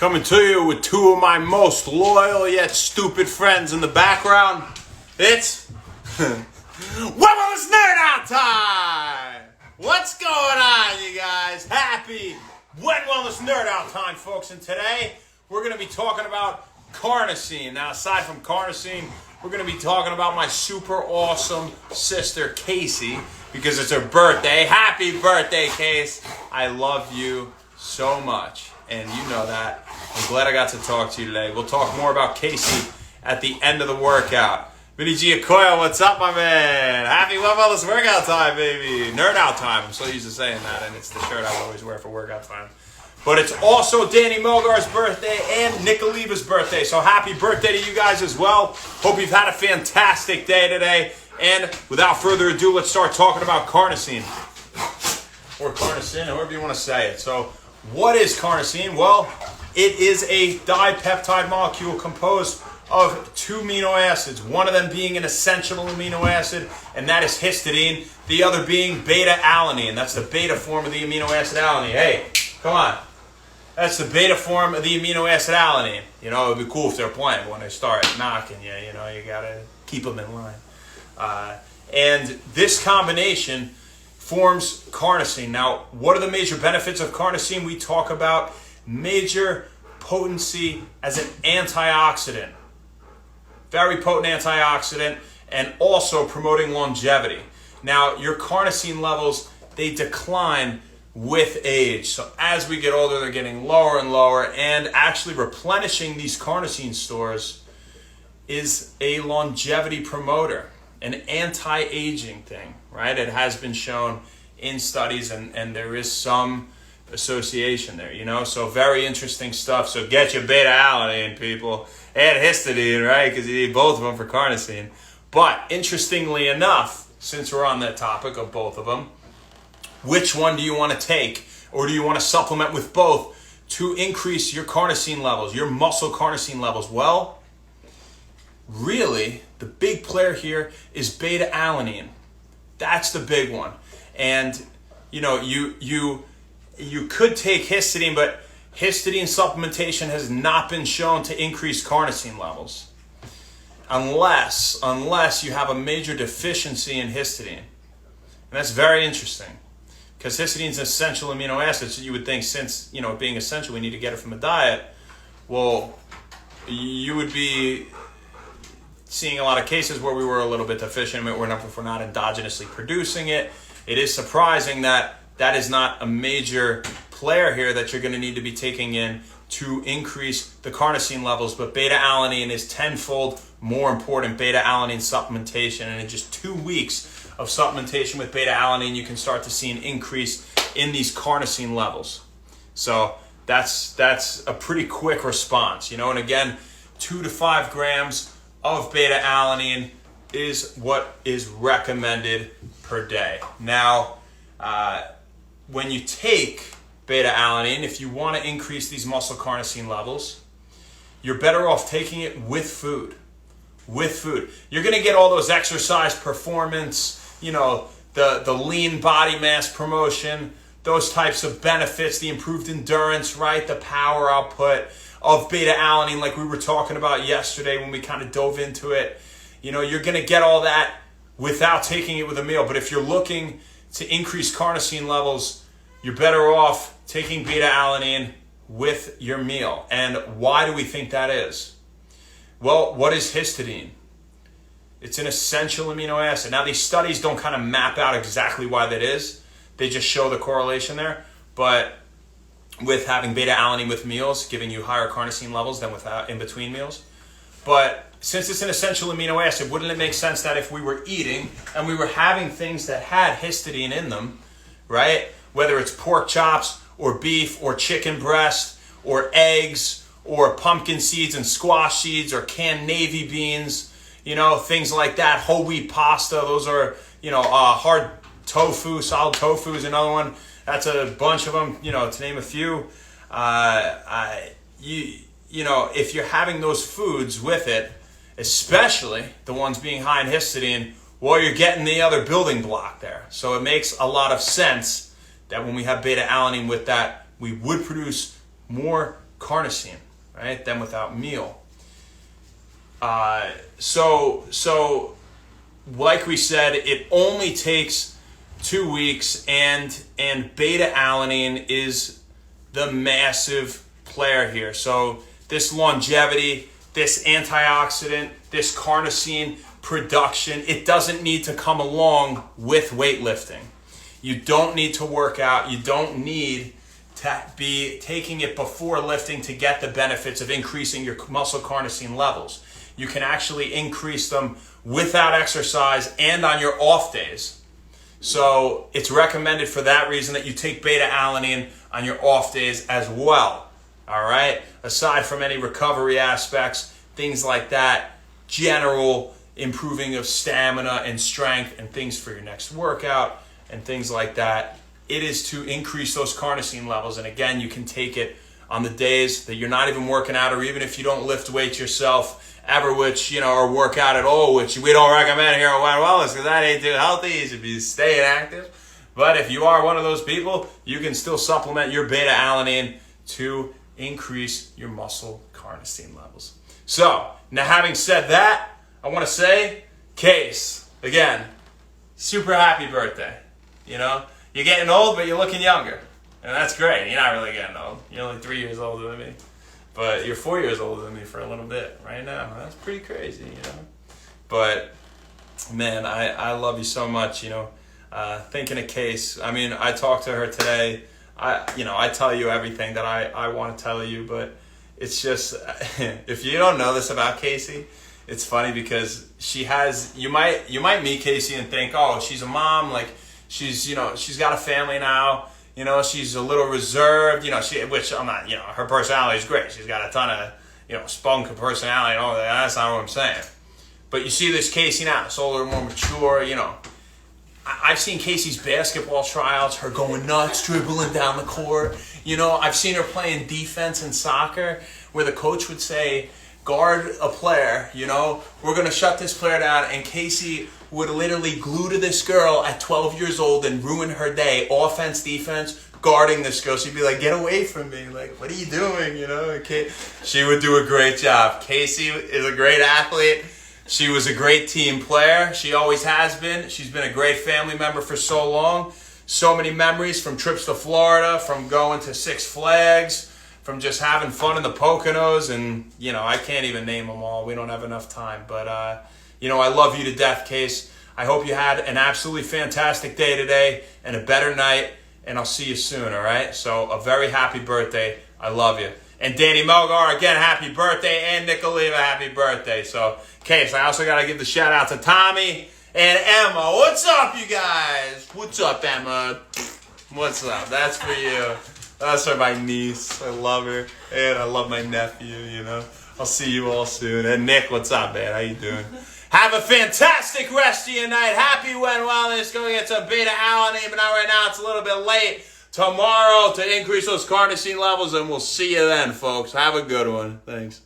Coming to you with two of my most loyal yet stupid friends in the background. It's Webber's Nerd Out Time! What's going on, you guys? Happy When Wellness Nerd Out Time, folks. And today, we're going to be talking about carnosine. Now, aside from carnosine, we're going to be talking about my super awesome sister, Casey, because it's her birthday. Happy birthday, Case. I love you so much. And you know that. I'm glad I got to talk to you today. We'll talk more about Casey at the end of the workout. Vinny Giacoya, what's up, my man? Happy Wellness Workout Time, baby. Nerd Out Time. I'm so used to saying that, and it's the shirt I always wear for workout time. But it's also Danny Melgar's birthday and Nick Oliva's birthday. So happy birthday to you guys as well. Hope you've had a fantastic day today. And without further ado, let's start talking about carnosine. Or carnosine, however you want to say it. So what is carnosine? Well, it is a dipeptide molecule composed of two amino acids, one of them being an essential amino acid, and that is histidine, the other being beta-alanine. That's the beta form of the amino acid alanine. Hey, come on. That's the beta form of the amino acid alanine. You know, it would be cool if they're playing, but when they start knocking you, you know, you got to keep them in line. And this combination forms carnosine. Now, what are the major benefits of carnosine? We talk about major potency as an antioxidant. Very potent antioxidant, and also promoting longevity. Now, your carnosine levels, they decline with age. So as we get older, they're getting lower and lower, and actually replenishing these carnosine stores is a longevity promoter, an anti-aging thing, right? It has been shown in studies, and there is some association there, you know? So very interesting stuff. So get your beta-alanine, people, and histidine, right? Because you need both of them for carnosine. But interestingly enough, since we're on that topic of both of them, which one do you want to take, or do you want to supplement with both to increase your carnosine levels, your muscle carnosine levels? Well, really, the big player here is beta-alanine. That's the big one. And, you know, you could take histidine, but histidine supplementation has not been shown to increase carnosine levels unless you have a major deficiency in histidine. And that's very interesting, because histidine is an essential amino acid, so you would think, since, you know, being essential, we need to get it from a diet. Well, you would be seeing a lot of cases where we were a little bit deficient, if we're not endogenously producing it. It is surprising that that is not a major player here that you're going to need to be taking in to increase the carnosine levels. But beta-alanine is tenfold more important. Beta-alanine supplementation, and in just 2 weeks of supplementation with beta-alanine, you can start to see an increase in these carnosine levels. So that's a pretty quick response, you know. And again, 2 to 5 grams of beta-alanine is what is recommended per day. Now, when you take beta-alanine, if you want to increase these muscle carnosine levels, you're better off taking it with food. With food. You're going to get all those exercise performance, you know, the lean body mass promotion, those types of benefits, the improved endurance, right? The power output of beta-alanine, like we were talking about yesterday when we kind of dove into it. You know, you're going to get all that without taking it with a meal. But if you're looking to increase carnosine levels, you're better off taking beta-alanine with your meal. And why do we think that is? Well, what is histidine? It's an essential amino acid. Now, these studies don't kind of map out exactly why that is. They just show the correlation there. But with having beta-alanine with meals, giving you higher carnosine levels than without in between meals. But since it's an essential amino acid, wouldn't it make sense that if we were eating and we were having things that had histidine in them, right? Whether it's pork chops or beef or chicken breast or eggs or pumpkin seeds and squash seeds or canned navy beans, you know, things like that, whole wheat pasta, those are, you know, hard tofu, solid tofu is another one. That's a bunch of them, you know, to name a few. You know, if you're having those foods with it, especially the ones being high in histidine, well, you're getting the other building block there. So it makes a lot of sense that when we have beta-alanine with that, we would produce more carnosine, right, than without meal. So like we said, it only takes 2 weeks, and beta-alanine is the massive player here. So this longevity, this antioxidant, this carnosine production, it doesn't need to come along with weightlifting. You don't need to work out. You don't need to be taking it before lifting to get the benefits of increasing your muscle carnosine levels. You can actually increase them without exercise and on your off days. So it's recommended for that reason that you take beta-alanine on your off days as well. All right? Aside from any recovery aspects, things like that, general improving of stamina and strength and things for your next workout and things like that, it is to increase those carnosine levels. And again, you can take it on the days that you're not even working out, or even if you don't lift weights yourself ever, which, or work out at all, which we don't recommend here at Wild Wellness because that ain't too healthy. You should be staying active. But if you are one of those people, you can still supplement your beta-alanine to increase your muscle carnosine levels. So, now having said that, I want to say, Case, again, super happy birthday. You're getting old, but you're looking younger. And that's great. You're not really getting old. You're only 3 years older than me. But you're 4 years older than me for a little bit right now. That's pretty crazy, But, man, I love you so much, Thinking of Case. I mean, I talked to her today. I tell you everything that I want to tell you, but it's just, if you don't know this about Casey, it's funny because she has, you might meet Casey and think, oh, she's a mom, like she's got a family now, she's a little reserved, which I'm not, her personality is great. She's got a ton of, spunk of personality and all that. That's not what I'm saying. But you see this Casey now, it's older, more mature, I've seen Casey's basketball tryouts, her going nuts, dribbling down the court. I've seen her playing defense in soccer where the coach would say, guard a player, we're going to shut this player down. And Casey would literally glue to this girl at 12 years old and ruin her day, offense, defense, guarding this girl. She'd be like, get away from me. Like, what are you doing? She would do a great job. Casey is a great athlete. She was a great team player. She always has been. She's been a great family member for so long. So many memories from trips to Florida, from going to Six Flags, from just having fun in the Poconos. And, I can't even name them all. We don't have enough time. But, I love you to death, Case. I hope you had an absolutely fantastic day today and a better night. And I'll see you soon, all right? So a very happy birthday. I love you. And Danny Melgar, again, happy birthday. And Nick Oliva, happy birthday. So, Case, I also got to give the shout out to Tommy and Emma. What's up, you guys? What's up, Emma? What's up? That's for you. That's for my niece. I love her. And I love my nephew, I'll see you all soon. And Nick, what's up, man? How you doing? Have a fantastic rest of your night. Happy wellness. Go get some beta-alanine. But not right now. It's a little bit late. Tomorrow to increase those carnosine levels. And we'll see you then, folks. Have a good one. Thanks.